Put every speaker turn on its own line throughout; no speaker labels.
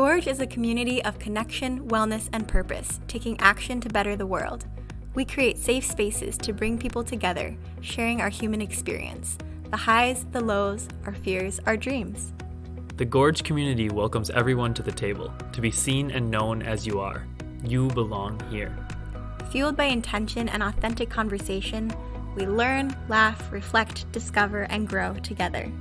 Gorge is a community of connection, wellness, and purpose, taking action to better the world. We create safe spaces to bring people together, sharing our human experience, the highs, the lows, our fears, our dreams.
The Gorge community welcomes everyone to the table, to be seen and known as you are. You belong here.
Fueled by intention and authentic conversation, we learn, laugh, reflect, discover, and grow together.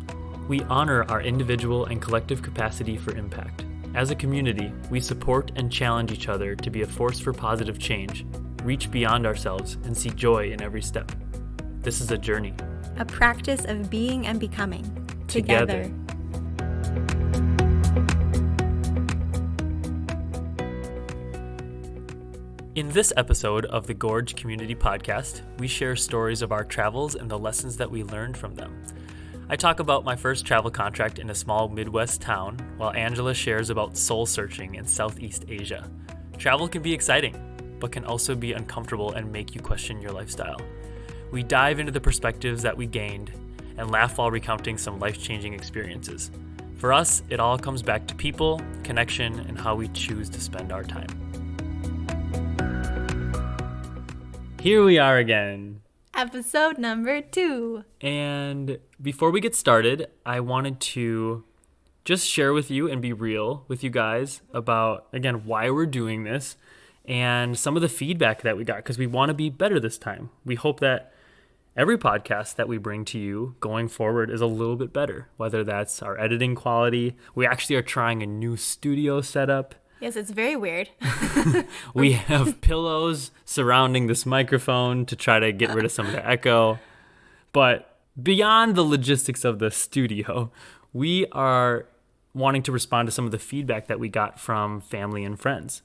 We honor our individual and collective capacity for impact. As a community, we support and challenge each other to be a force for positive change, reach beyond ourselves, and see joy in every step. This is a journey.
A practice of being and becoming. Together.
In this episode of the Gorge Community Podcast, we share stories of our travels and the lessons that we learned from them. I talk about my first travel contract in a small Midwest town, while Angela shares about soul searching in Southeast Asia. Travel can be exciting, but can also be uncomfortable and make you question your lifestyle. We dive into the perspectives that we gained and laugh while recounting some life-changing experiences. For us, it all comes back to people, connection, and how we choose to spend our time. Here we are again.
Episode number 2.
And before we get started, I wanted to just share with you and be real with you guys about, again, why we're doing this and some of the feedback that we got, because we want to be better this time. We hope that every podcast that we bring to you going forward is a little bit better, whether that's our editing quality. We actually are trying a new studio setup.
Yes, it's very weird.
We have pillows surrounding this microphone to try to get rid of some of the echo. But beyond the logistics of the studio, we are wanting to respond to some of the feedback that we got from family and friends.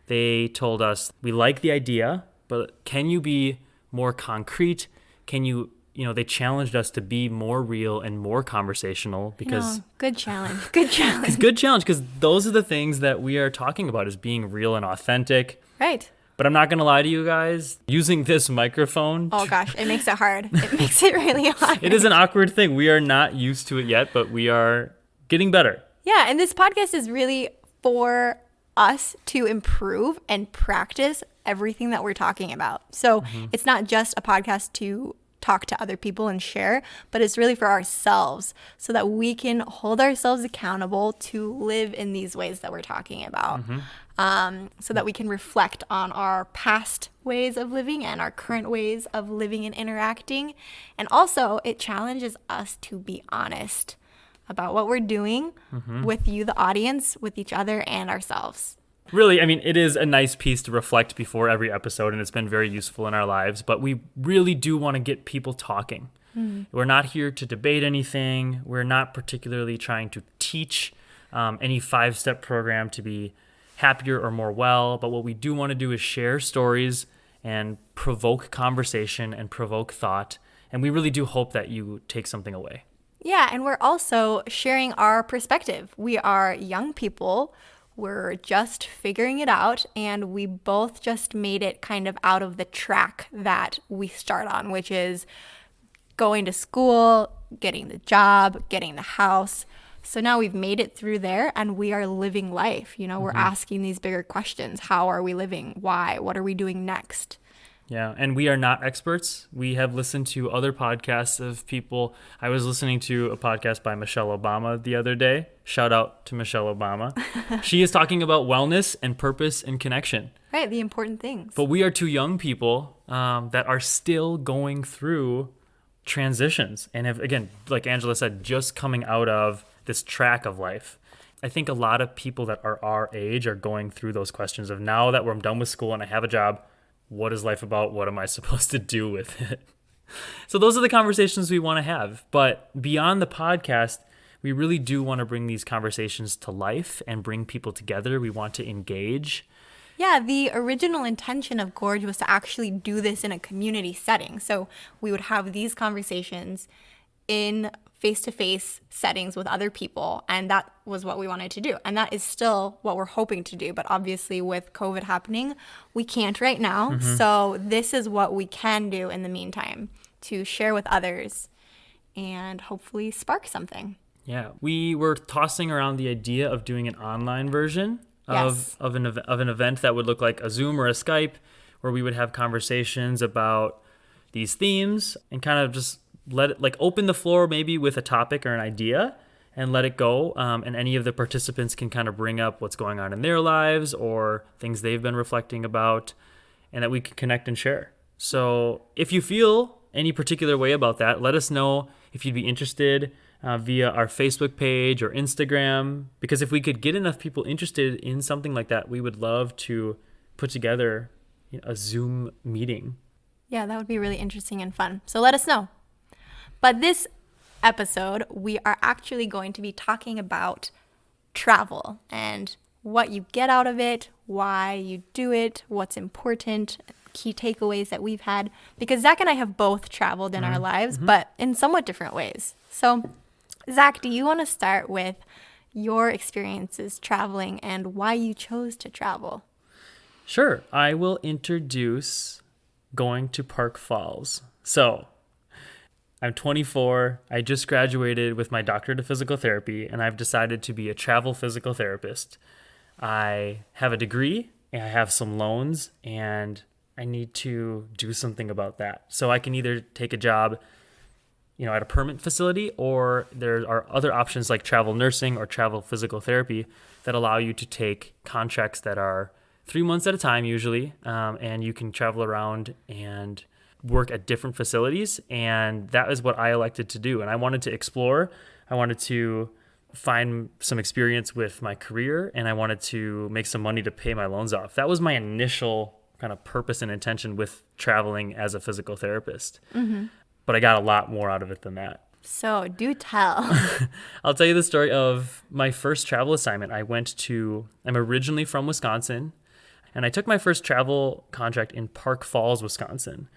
They told us, we like the idea, but can you be more concrete? Can you they challenged us to be more real and more conversational because
good challenge. Good challenge.
Good challenge, because those are the things that we are talking about, is being real and authentic.
Right.
But I'm not going to lie to you guys, using this microphone.
Oh gosh, it makes it hard. It makes it really hard.
It is an awkward thing. We are not used to it yet, but we are getting better.
Yeah, and this podcast is really for us to improve and practice everything that we're talking about. So It's not just a podcast to talk to other people and share, but it's really for ourselves so that we can hold ourselves accountable to live in these ways that we're talking about. So that we can reflect on our past ways of living and our current ways of living and interacting. And also it challenges us to be honest about what we're doing with you, the audience, with each other and ourselves.
Really, I mean, it is a nice piece to reflect before every episode, and it's been very useful in our lives, but we really do want to get people talking. We're not here to debate anything. We're not particularly trying to teach any 5-step program to be happier or more well, but what we do want to do is share stories and provoke conversation and provoke thought, and we really do hope that you take something away.
Yeah, and we're also sharing our perspective. We are young people. We're just figuring it out, and we both just made it kind of out of the track that we start on, which is going to school, getting the job, getting the house. So now we've made it through there, and we are living life. We're asking these bigger questions. How are we living? Why? What are we doing next?
Yeah, and we are not experts. We have listened to other podcasts of people. I was listening to a podcast by Michelle Obama the other day. Shout out to Michelle Obama. She is talking about wellness and purpose and connection.
Right, the important things.
But we are two young people that are still going through transitions and have, again, like Angela said, just coming out of this track of life. I think a lot of people that are our age are going through those questions of, now that I'm done with school and I have a job, what is life about? What am I supposed to do with it? So those are the conversations we want to have. But beyond the podcast, we really do want to bring these conversations to life and bring people together. We want to engage.
Yeah, the original intention of Gorge was to actually do this in a community setting. So we would have these conversations in face-to-face settings with other people, and that was what we wanted to do, and that is still what we're hoping to do. But obviously with COVID happening, we can't right now. So this is what we can do in the meantime, to share with others and hopefully spark something.
Yeah, we were tossing around the idea of doing an online version of,
Yes.
of an event that would look like a Zoom or a Skype, where we would have conversations about these themes and kind of just let it, like, open the floor maybe with a topic or an idea and let it go. And any of the participants can kind of bring up what's going on in their lives or things they've been reflecting about, and that we can connect and share. So if you feel any particular way about that, let us know if you'd be interested via our Facebook page or Instagram, because if we could get enough people interested in something like that, we would love to put together a Zoom meeting.
Yeah, that would be really interesting and fun. So let us know. But this episode, we are actually going to be talking about travel and what you get out of it, why you do it, what's important, key takeaways that we've had. Because Zach and I have both traveled in our lives, but in somewhat different ways. So, Zach, do you want to start with your experiences traveling and why you chose to travel?
Sure. I will introduce going to Park Falls. So, I'm 24. I just graduated with my doctorate of physical therapy, and I've decided to be a travel physical therapist. I have a degree, and I have some loans, and I need to do something about that. So I can either take a job, at a permanent facility, or there are other options like travel nursing or travel physical therapy that allow you to take contracts that are 3 months at a time usually, and you can travel around and work at different facilities. And that is what I elected to do. And I wanted to explore. I wanted to find some experience with my career, and I wanted to make some money to pay my loans off. That was my initial kind of purpose and intention with traveling as a physical therapist. Mm-hmm. But I got a lot more out of it than that.
So do tell.
I'll tell you the story of my first travel assignment. I'm originally from Wisconsin, and I took my first travel contract in Park Falls, Wisconsin,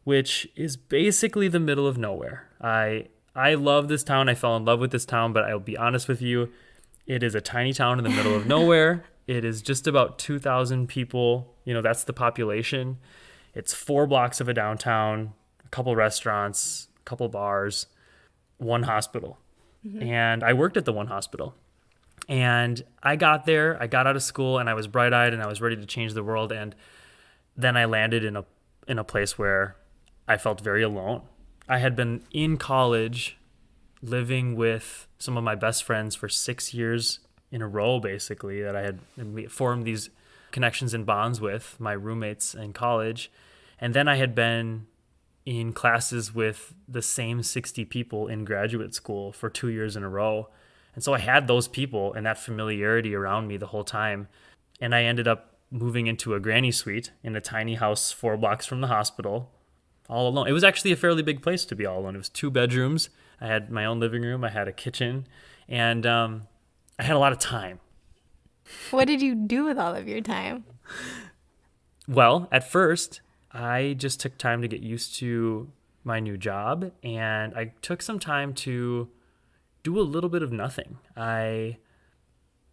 which is basically the middle of nowhere. I love this town. I fell in love with this town, but I'll be honest with you, it is a tiny town in the middle of nowhere. It is just about 2,000 people. That's the population. It's 4 blocks of a downtown, a couple restaurants, a couple bars, one hospital. Mm-hmm. And I worked at the one hospital. And I got there, I got out of school, and I was bright-eyed, and I was ready to change the world. And then I landed in a place where I felt very alone. I had been in college living with some of my best friends for 6 years in a row, basically, that I had formed these connections and bonds with my roommates in college. And then I had been in classes with the same 60 people in graduate school for 2 years in a row. And so I had those people and that familiarity around me the whole time. And I ended up moving into a granny suite in a tiny house 4 blocks from the hospital, all alone. It was actually a fairly big place to be all alone. It was 2 bedrooms. I had my own living room. I had a kitchen. And I had a lot of time.
What did you do with all of your time?
Well, at first, I just took time to get used to my new job, and I took some time to do a little bit of nothing. I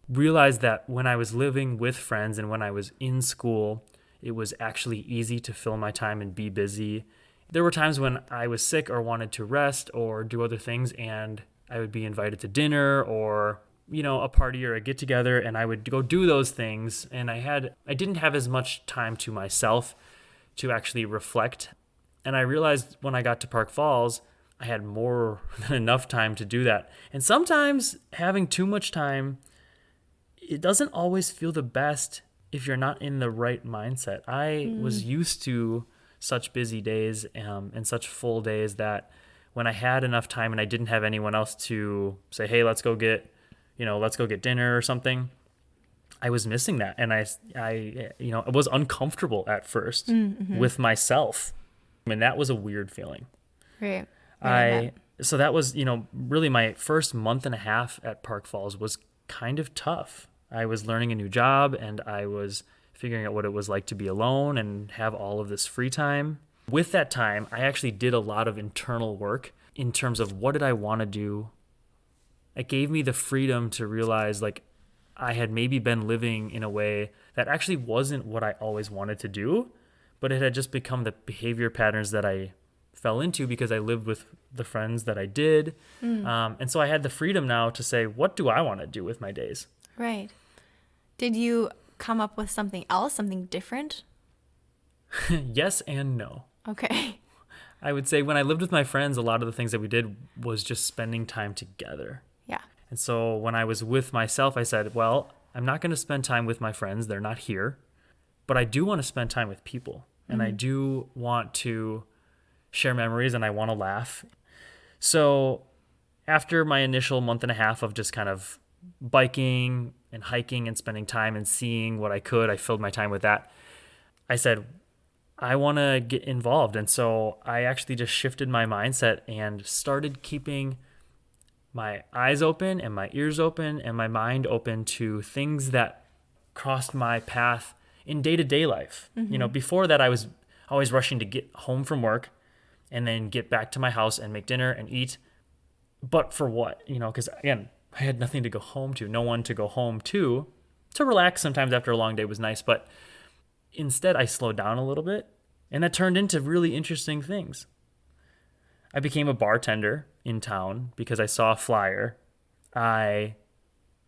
realized that when I was living with friends and when I was in school, it was actually easy to fill my time and be busy. There were times when I was sick or wanted to rest or do other things, and I would be invited to dinner or a party or a get together, and I would go do those things. And I didn't have as much time to myself to actually reflect. And I realized when I got to Park Falls, I had more than enough time to do that. And sometimes having too much time, it doesn't always feel the best if you're not in the right mindset. I was used to such busy days and such full days that when I had enough time and I didn't have anyone else to say, hey, let's go get dinner or something, I was missing that. And I was uncomfortable at first with myself. And that was a weird feeling.
Right.
So that was, really my first month and a half at Park Falls was kind of tough. I was learning a new job, and I was figuring out what it was like to be alone and have all of this free time. With that time, I actually did a lot of internal work in terms of what did I want to do. It gave me the freedom to realize I had maybe been living in a way that actually wasn't what I always wanted to do, but it had just become the behavior patterns that I fell into because I lived with the friends that I did. And so I had the freedom now to say, what do I want to do with my days?
Right. Did you come up with something else, something different?
Yes and no.
Okay.
I would say when I lived with my friends, a lot of the things that we did was just spending time together.
Yeah.
And so when I was with myself, I said, well, I'm not going to spend time with my friends. They're not here. But I do want to spend time with people. And I do want to share memories and I want to laugh. So after my initial month and a half of just kind of biking and hiking and spending time and seeing what I could, I filled my time with that. I said, I want to get involved. And so I actually just shifted my mindset and started keeping my eyes open and my ears open and my mind open to things that crossed my path in day-to-day life. You know, before that I was always rushing to get home from work and then get back to my house and make dinner and eat. But for what? You know, because again, I had nothing to go home to, no one to go home to relax sometimes after a long day was nice. But instead, I slowed down a little bit, and that turned into really interesting things. I became a bartender in town because I saw a flyer. I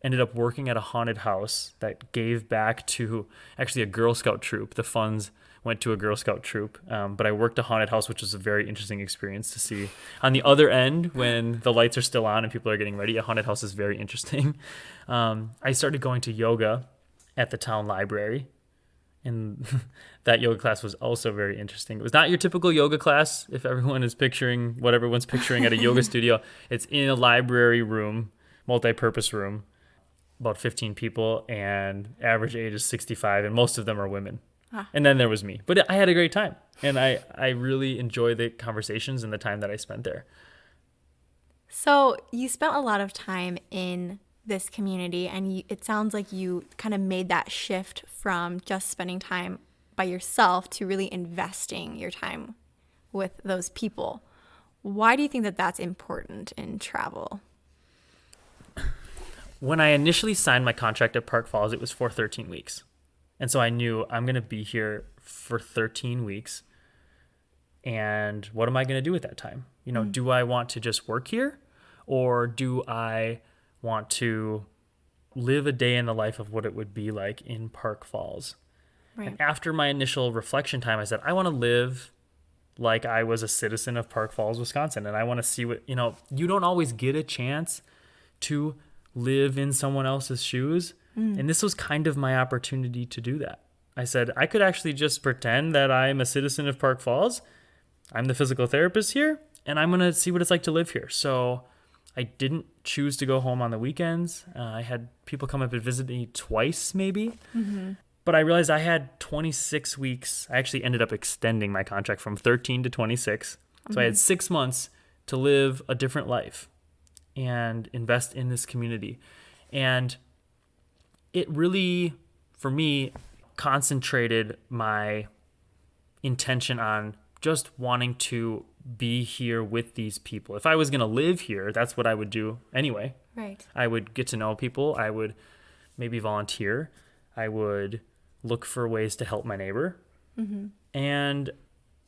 ended up working at a haunted house that gave back to actually a Girl Scout troop. The funds went to a Girl Scout troop, but I worked a haunted house, which was a very interesting experience to see. On the other end, when the lights are still on and people are getting ready, a haunted house is very interesting. I started going to yoga at the town library, and that yoga class was also very interesting. It was not your typical yoga class, if everyone is picturing what everyone's picturing at a yoga studio. It's in a library room, multi-purpose room, about 15 people, and average age is 65, and most of them are women. And then there was me. But I had a great time, and I really enjoy the conversations and the time that I spent there.
So you spent a lot of time in this community, and it sounds like you kind of made that shift from just spending time by yourself to really investing your time with those people. Why do you think that that's important in travel?
When I initially signed my contract at Park Falls, it was for 13 weeks. And so I knew I'm going to be here for 13 weeks. And what am I going to do with that time? You know, do I want to just work here, or do I want to live a day in the life of what it would be like in Park Falls? Right. And after my initial reflection time, I said, I want to live like I was a citizen of Park Falls, Wisconsin. And I want to see what, you know, you don't always get a chance to live in someone else's shoes. And this was kind of my opportunity to do that. I said, I could actually just pretend that I'm a citizen of Park Falls. I'm the physical therapist here, and I'm going to see what it's like to live here. So I didn't choose to go home on the weekends. I had people come up and visit me twice, maybe. But I realized I had 26 weeks. I actually ended up extending my contract from 13 to 26. So I had 6 months to live a different life and invest in this community. And it really, for me, concentrated my intention on just wanting to be here with these people. If I was going to live here, that's what I would do anyway.
Right.
I would get to know people. I would maybe volunteer. I would look for ways to help my neighbor. And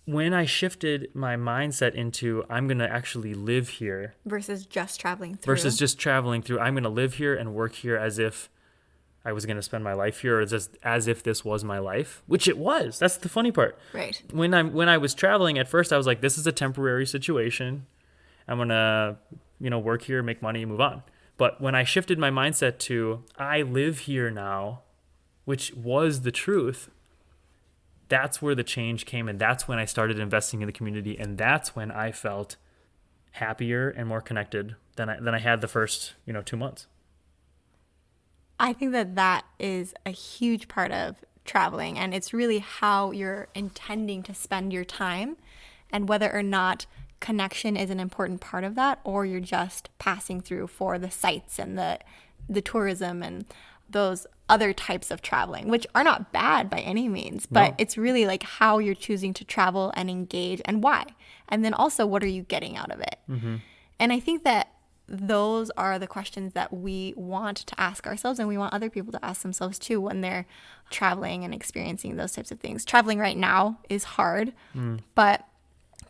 when I shifted my mindset into I'm going to actually live here
Versus just traveling through. I'm going to live here and work here as if I was going to spend my life here, or just as if this was my life, which it was. That's the funny part. Right.
When I was traveling at first, I was like, this is a temporary situation. I'm going to, work here, make money, move on. But when I shifted my mindset to I live here now, which was the truth, that's where the change came. And that's when I started investing in the community. And that's when I felt happier and more connected than I had the first, 2 months.
I think that is a huge part of traveling, and it's really how you're intending to spend your time, and whether or not connection is an important part of that, or you're just passing through for the sights and the tourism and those other types of traveling, which are not bad by any means, but it's really like how you're choosing to travel and engage and why. And then also, what are you getting out of it? And I think that those are the questions that we want to ask ourselves, and we want other people to ask themselves too when they're traveling and experiencing those types of things. Traveling right now is hard, but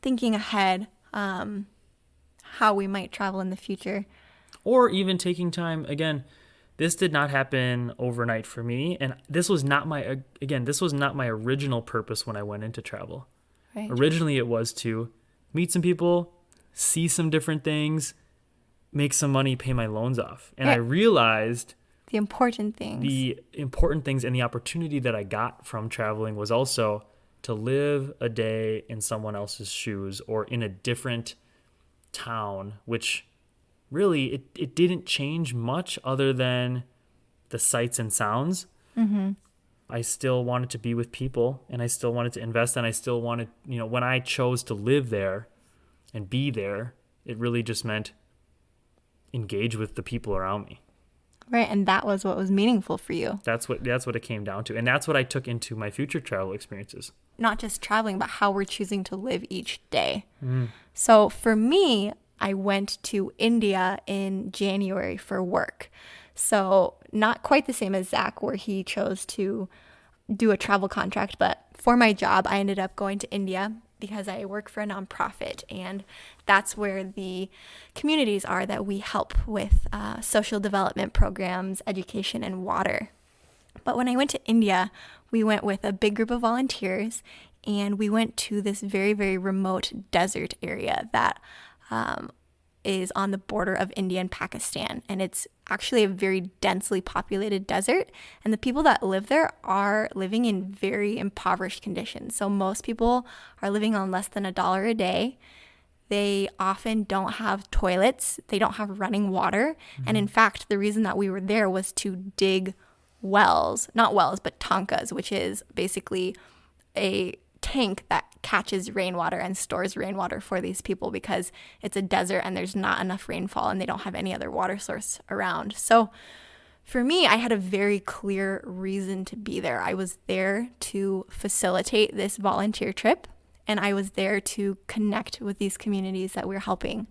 thinking ahead, how we might travel in the future.
Or even taking time. Again, this did not happen overnight for me. And this was not my original purpose when I went into travel.
Right.
Originally, it was to meet some people, see some different things, make some money, pay my loans off. And I realized
the important things
and the opportunity that I got from traveling was also to live a day in someone else's shoes or in a different town, which really it didn't change much other than the sights and sounds.
Mm-hmm.
I still wanted to be with people, and I still wanted to invest, and I still wanted, when I chose to live there and be there, it really just meant engage with the people around me.
Right, and that was what was meaningful for you.
That's what it came down to, and that's what I took into my future travel experiences.
Not just traveling, but how we're choosing to live each day. So for me, I went to India in January for work. So not quite the same as Zach, where he chose to do a travel contract, but for my job, I ended up going to India because I work for a nonprofit, and that's where the communities are that we help with social development programs, education, and water. But when I went to India, we went with a big group of volunteers, and we went to this very, very remote desert area that is on the border of India and Pakistan. And it's actually a very densely populated desert. And the people that live there are living in very impoverished conditions. So most people are living on less than $1 a day. They often don't have toilets. They don't have running water. And in fact, the reason that we were there was to dig wells, not wells, but tankas, which is basically a tank that catches rainwater and stores rainwater for these people because it's a desert and there's not enough rainfall and they don't have any other water source around. So for me, I had a very clear reason to be there. I was there to facilitate this volunteer trip, and I was there to connect with these communities that we're helping.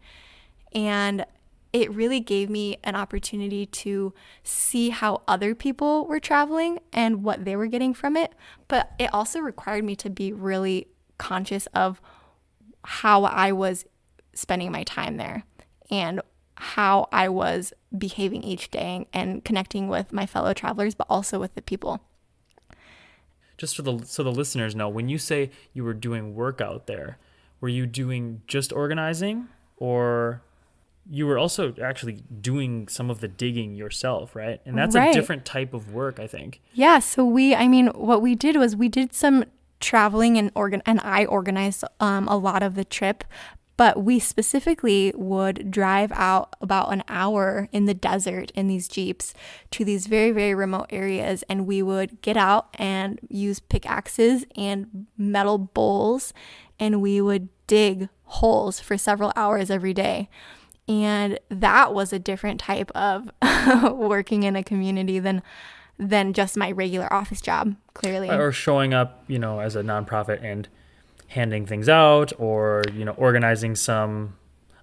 And it really gave me an opportunity to see how other people were traveling and what they were getting from it. But it also required me to be really conscious of how I was spending my time there and how I was behaving each day and connecting with my fellow travelers, but also with the people.
Just so the listeners know, when you say you were doing work out there, were you doing just organizing, or you were also actually doing some of the digging yourself, right? And that's a different type of work, I think. Yeah.
So what we did was we did some traveling and I organized a lot of the trip, but we specifically would drive out about an hour in the desert in these Jeeps to these very, very remote areas, and we would get out and use pickaxes and metal bowls, and we would dig holes for several hours every day. And that was a different type of working in a community than just my regular office job, clearly.
Or showing up, as a nonprofit and handing things out, or, organizing some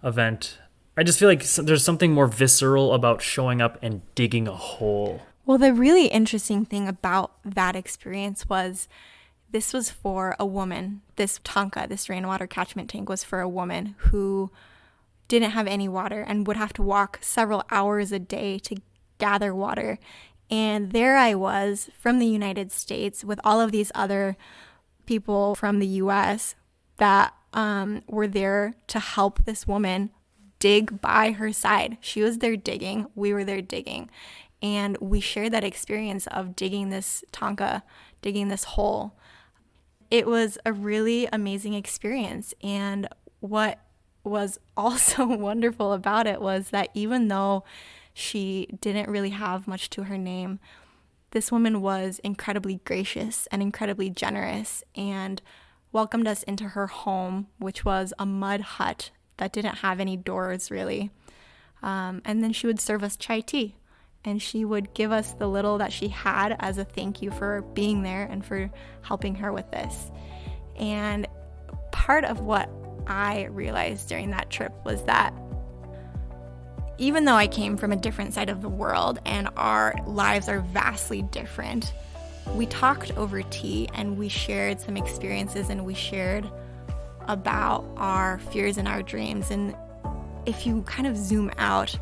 event. I just feel like there's something more visceral about showing up and digging a hole.
Well, the really interesting thing about that experience was this was for a woman. This tanka, this rainwater catchment tank, was for a woman who didn't have any water and would have to walk several hours a day to gather water. And there I was from the United States with all of these other people from the US that were there to help this woman dig by her side. She was there digging, we were there digging. And we shared that experience of digging this tanka, digging this hole. It was a really amazing experience. And what was also wonderful about it was that even though she didn't really have much to her name, this woman was incredibly gracious and incredibly generous and welcomed us into her home, which was a mud hut that didn't have any doors really. And then she would serve us chai tea, and she would give us the little that she had as a thank you for being there and for helping her with this. And part of what I realized during that trip was that even though I came from a different side of the world and our lives are vastly different, we talked over tea and we shared some experiences and we shared about our fears and our dreams. And if you kind of zoom out,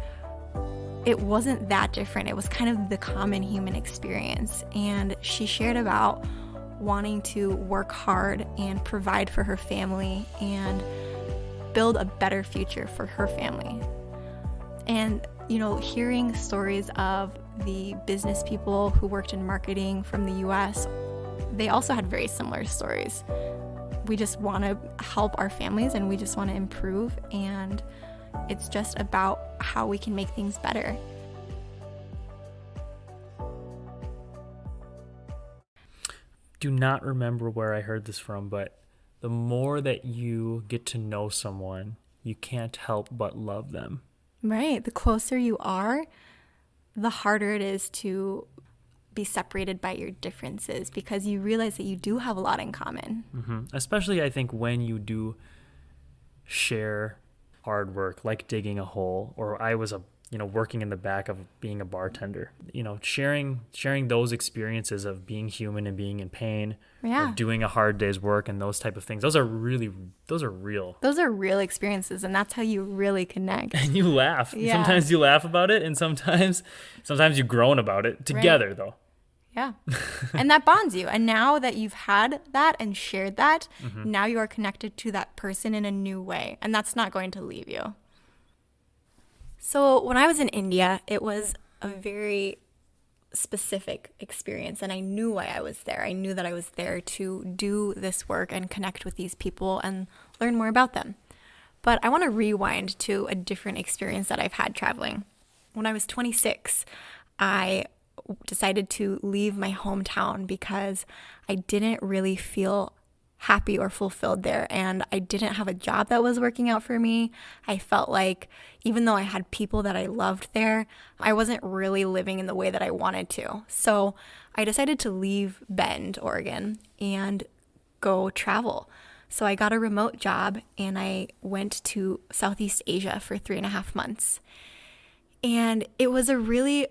it wasn't that different. It was kind of the common human experience. And she shared about wanting to work hard and provide for her family and build a better future for her family. And, hearing stories of the business people who worked in marketing from the US, they also had very similar stories. We just want to help our families and we just want to improve, and it's just about how we can make things better.
Do not remember where I heard this from, but the more that you get to know someone, you can't help but love them.
Right. The closer you are, the harder it is to be separated by your differences, because you realize that you do have a lot in common.
Mm-hmm. Especially, I think, when you do share hard work, like digging a hole, or I was working in the back of being a bartender. Sharing those experiences of being human and being in pain, or doing a hard day's work, and those type of things. Those are real.
Those are real experiences, and that's how you really connect.
And you laugh. Yeah. Sometimes you laugh about it, and sometimes you groan about it together, right. Though.
Yeah. And that bonds you. And now that you've had that and shared that, now you are connected to that person in a new way, and that's not going to leave you. So when I was in India, it was a very specific experience, and I knew why I was there. I knew that I was there to do this work and connect with these people and learn more about them. But I want to rewind to a different experience that I've had traveling. When I was 26, I decided to leave my hometown because I didn't really feel happy or fulfilled there, and I didn't have a job that was working out for me. I felt like even though I had people that I loved there, I wasn't really living in the way that I wanted to. So I decided to leave Bend, Oregon, and go travel. So I got a remote job and I went to Southeast Asia for 3.5 months. And it was a really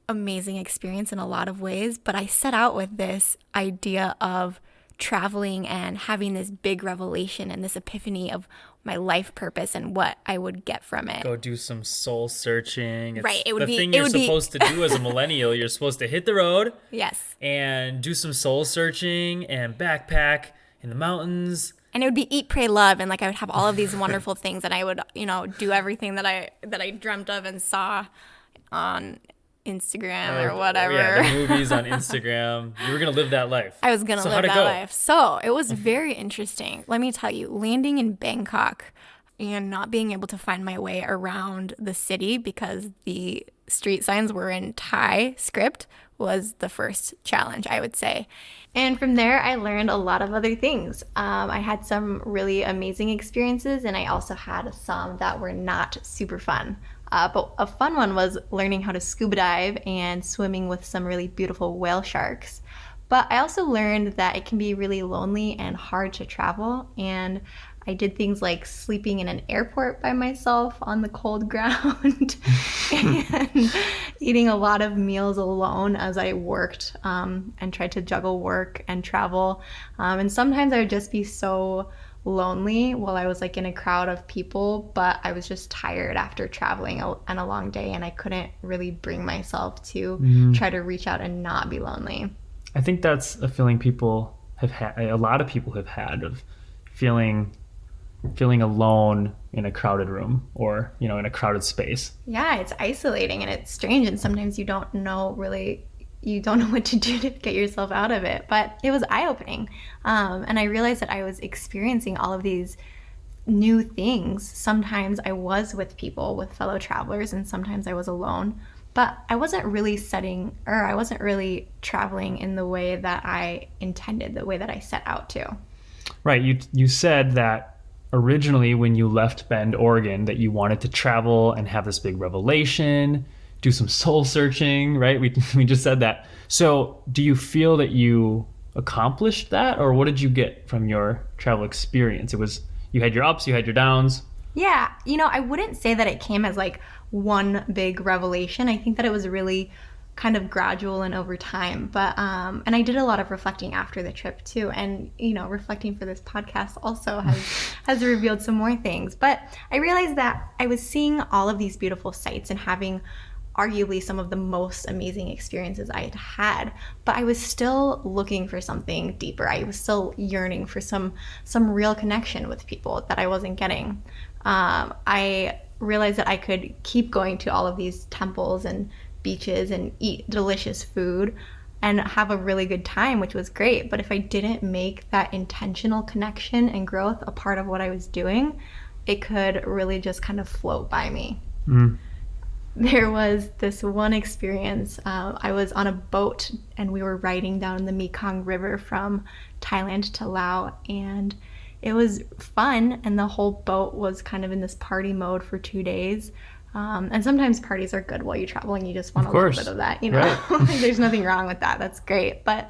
amazing experience in a lot of ways, but I set out with this idea of traveling and having this big revelation and this epiphany of my life purpose and what I would get from it.
Go do some soul searching.
Right.
It would be the thing you're supposed to do as a millennial. You're supposed to hit the road.
Yes.
And do some soul searching and backpack in the mountains.
And it would be eat, pray, love, and I would have all of these wonderful things, and I would, do everything that I dreamt of and saw on Instagram or whatever.
Yeah, the movies on Instagram. You were going to live that life.
I was going to live that life. So it was very interesting. Let me tell you, landing in Bangkok and not being able to find my way around the city because the street signs were in Thai script was the first challenge, I would say. And from there, I learned a lot of other things. I had some really amazing experiences, and I also had some that were not super fun. But a fun one was learning how to scuba dive and swimming with some really beautiful whale sharks. But I also learned that it can be really lonely and hard to travel, and I did things like sleeping in an airport by myself on the cold ground and eating a lot of meals alone as I worked and tried to juggle work and travel. And sometimes I would just be so lonely while I was in a crowd of people, but I was just tired after traveling on a long day, and I couldn't really bring myself to try to reach out and not be lonely.
I think that's a feeling people have had, a lot of people have had, of feeling alone in a crowded room or, in a crowded space.
Yeah, it's isolating and it's strange, and sometimes you don't know what to do to get yourself out of it. But it was eye-opening. And I realized that I was experiencing all of these new things. Sometimes I was with people, with fellow travelers, and sometimes I was alone. But I wasn't really traveling in the way that I intended, the way that I set out to.
Right. You said that originally when you left Bend, Oregon, that you wanted to travel and have this big revelation, do some soul searching, right? We just said that. So do you feel that you accomplished that, or what did you get from your travel experience? It was, you had your ups, you had your downs.
Yeah. I wouldn't say that it came as one big revelation. I think that it was really kind of gradual and over time. But and I did a lot of reflecting after the trip too, and reflecting for this podcast also has revealed some more things. But I realized that I was seeing all of these beautiful sights and having arguably some of the most amazing experiences I had had, but I was still looking for something deeper. I was still yearning for some real connection with people that I wasn't getting. I realized that I could keep going to all of these temples and beaches and eat delicious food and have a really good time, which was great. But if I didn't make that intentional connection and growth a part of what I was doing, it could really just kind of float by me. There was this one experience. I was on a boat and we were riding down the Mekong River from Thailand to Laos, and it was fun, and the whole boat was kind of in this party mode for 2 days. And sometimes parties are good while you travel and you just want a little bit of that,
Right.
There's nothing wrong with that. That's great. But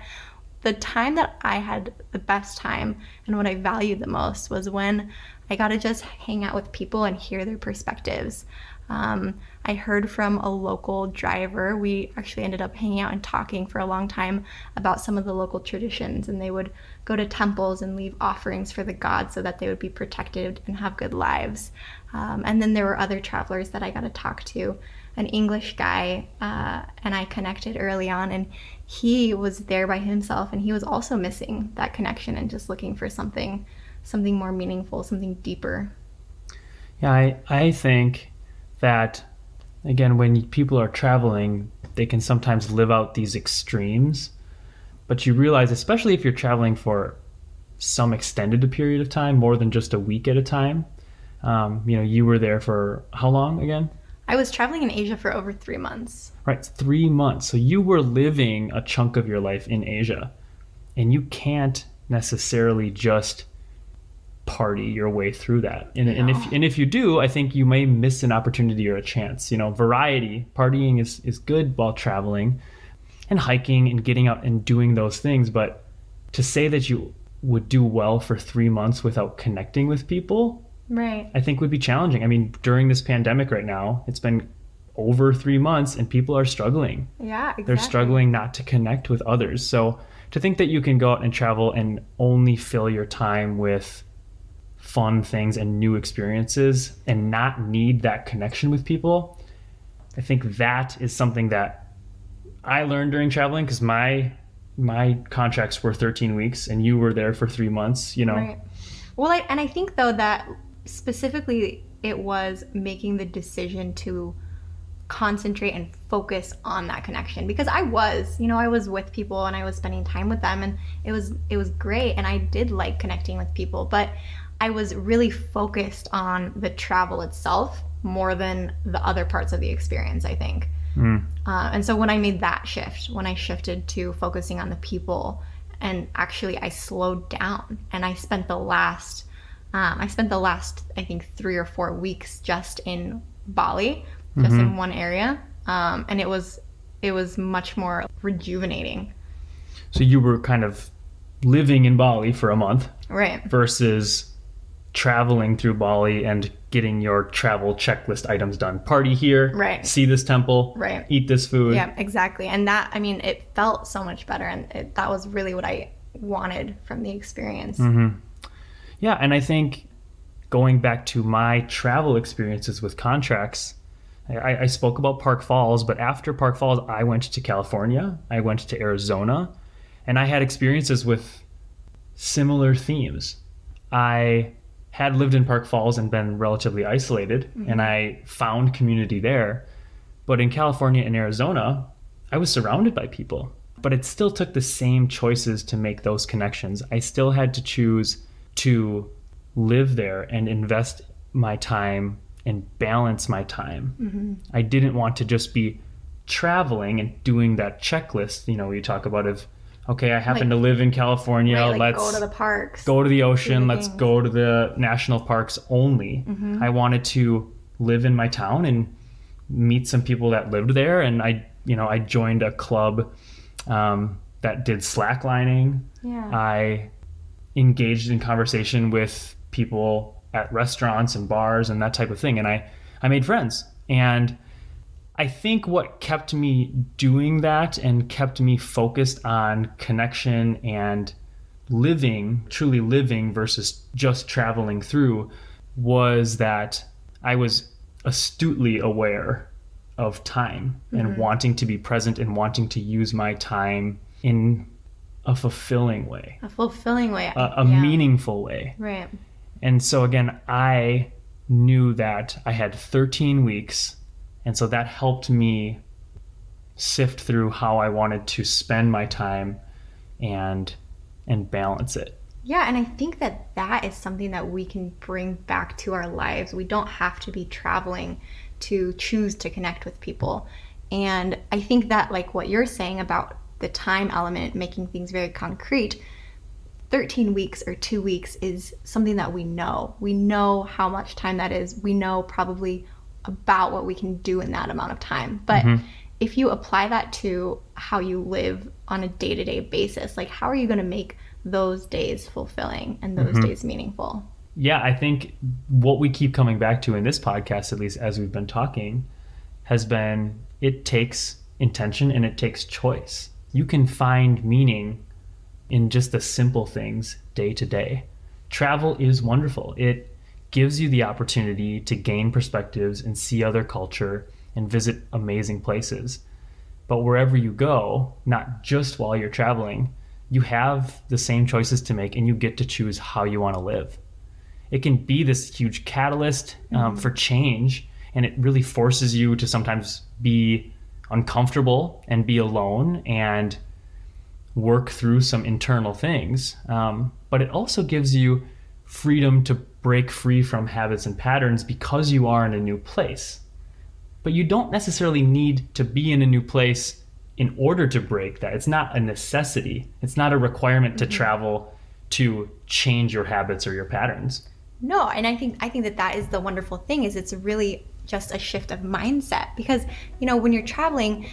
the time that I had the best time and what I valued the most was when I got to just hang out with people and hear their perspectives. I heard from a local driver. We actually ended up hanging out and talking for a long time about some of the local traditions, and they would go to temples and leave offerings for the gods so that they would be protected and have good lives. And then there were other travelers that I got to talk to, an English guy, and I connected early on, and he was there by himself, and he was also missing that connection and just looking for something more meaningful, something deeper.
Yeah, I think that, again, when people are traveling, they can sometimes live out these extremes, but you realize, especially if you're traveling for some extended period of time, more than just a week at a time. You were there for how long again?
I was traveling in Asia for over 3 months.
Right, 3 months. So you were living a chunk of your life in Asia, and you can't necessarily just party your way through that. And if you do, I think you may miss an opportunity or a chance. Variety, partying is good while traveling and hiking and getting out and doing those things. But to say that you would do well for 3 months without connecting with people,
right,
I think would be challenging. I mean, during this pandemic right now, it's been over 3 months and people are struggling.
Yeah, exactly.
They're struggling not to connect with others. So to think that you can go out and travel and only fill your time with fun things and new experiences and not need that connection with people, I think that is something that I learned during traveling, because my contracts were 13 weeks and you were there for 3 months,
Right. Well, I think though that specifically it was making the decision to concentrate and focus on that connection, because I was with people and I was spending time with them, and it was great, and I did like connecting with people, but I was really focused on the travel itself more than the other parts of the experience, I think. And so when I made that shift, when I shifted to focusing on the people, and actually I slowed down, and I spent the last I think 3 or 4 weeks just in Bali, just in one area, and it was much more rejuvenating.
So you were kind of living in Bali for a month,
right,
versus traveling through Bali and getting your travel checklist items done. Party here,
right,
see this temple,
right,
eat this food.
Yeah, exactly. And that, it felt so much better, and that was really what I wanted from the experience.
Yeah, and I think going back to my travel experiences with contracts, I spoke about Park Falls, but after Park Falls, I went to California, I went to Arizona, and I had experiences with similar themes. I had lived in Park Falls and been relatively isolated, and I found community there. But in California and Arizona, I was surrounded by people, but it still took the same choices to make those connections. I still had to choose to live there and invest my time and balance my time. I didn't want to just be traveling and doing that checklist, you talk about of, okay, I happen to live in California,
right,
let's
go to the parks,
go to the ocean, let's
things.
go to the national parks only. I wanted to live in my town and meet some people that lived there, and I joined a club that did slacklining.
Yeah.
I engaged in conversation with people at restaurants and bars and that type of thing, and I made friends. And
I think what kept me doing that and kept me focused on connection and truly living versus just traveling through, was that I was astutely aware of time and wanting to be present and wanting to use my time in a fulfilling way. A meaningful way.
Right.
And so again, I knew that I had 13 weeks. And so that helped me sift through how I wanted to spend my time and balance it.
Yeah, and I think that is something that we can bring back to our lives. We don't have to be traveling to choose to connect with people. And I think that, like what you're saying about the time element, making things very concrete, 13 weeks or 2 weeks is something that we know. We know how much time that is. We know probably about what we can do in that amount of time. But if you apply that to how you live on a day-to-day basis, like how are you going to make those days fulfilling and those days meaningful?
Yeah, I think what we keep coming back to in this podcast, at least as we've been talking, has been it takes intention and it takes choice. You can find meaning in just the simple things day to day. Travel is wonderful. It gives you the opportunity to gain perspectives and see other culture and visit amazing places. But wherever you go, not just while you're traveling, you have the same choices to make and you get to choose how you want to live. It can be this huge catalyst for change, and it really forces you to sometimes be uncomfortable and be alone and work through some internal things. But it also gives you freedom to break free from habits and patterns because you are in a new place. But you don't necessarily need to be in a new place in order to break that. It's not a necessity. It's not a requirement to travel to change your habits or your patterns.
No, and I think that is the wonderful thing, is it's really just a shift of mindset. Because, when you're traveling,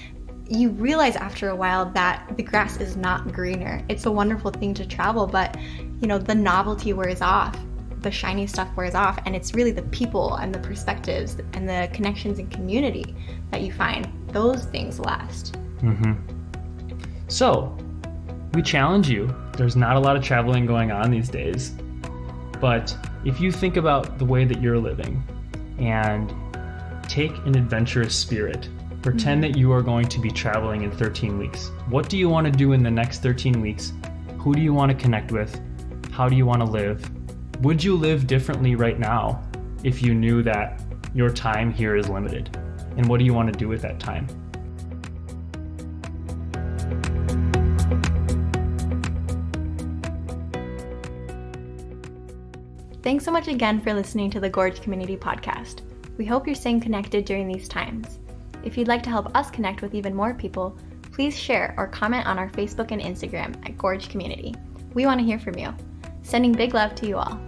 you realize after a while that the grass is not greener. It's a wonderful thing to travel, but the novelty wears off, the shiny stuff wears off, and it's really the people and the perspectives and the connections and community that you find. Those things last.
So we challenge you. There's not a lot of traveling going on these days, but if you think about the way that you're living and take an adventurous spirit, pretend that you are going to be traveling in 13 weeks. What do you want to do in the next 13 weeks? Who do you want to connect with? How do you want to live? Would you live differently right now if you knew that your time here is limited? And what do you want to do with that time?
Thanks so much again for listening to the Gorge Community Podcast. We hope you're staying connected during these times. If you'd like to help us connect with even more people, please share or comment on our Facebook and Instagram at Gorge Community. We want to hear from you. Sending big love to you all.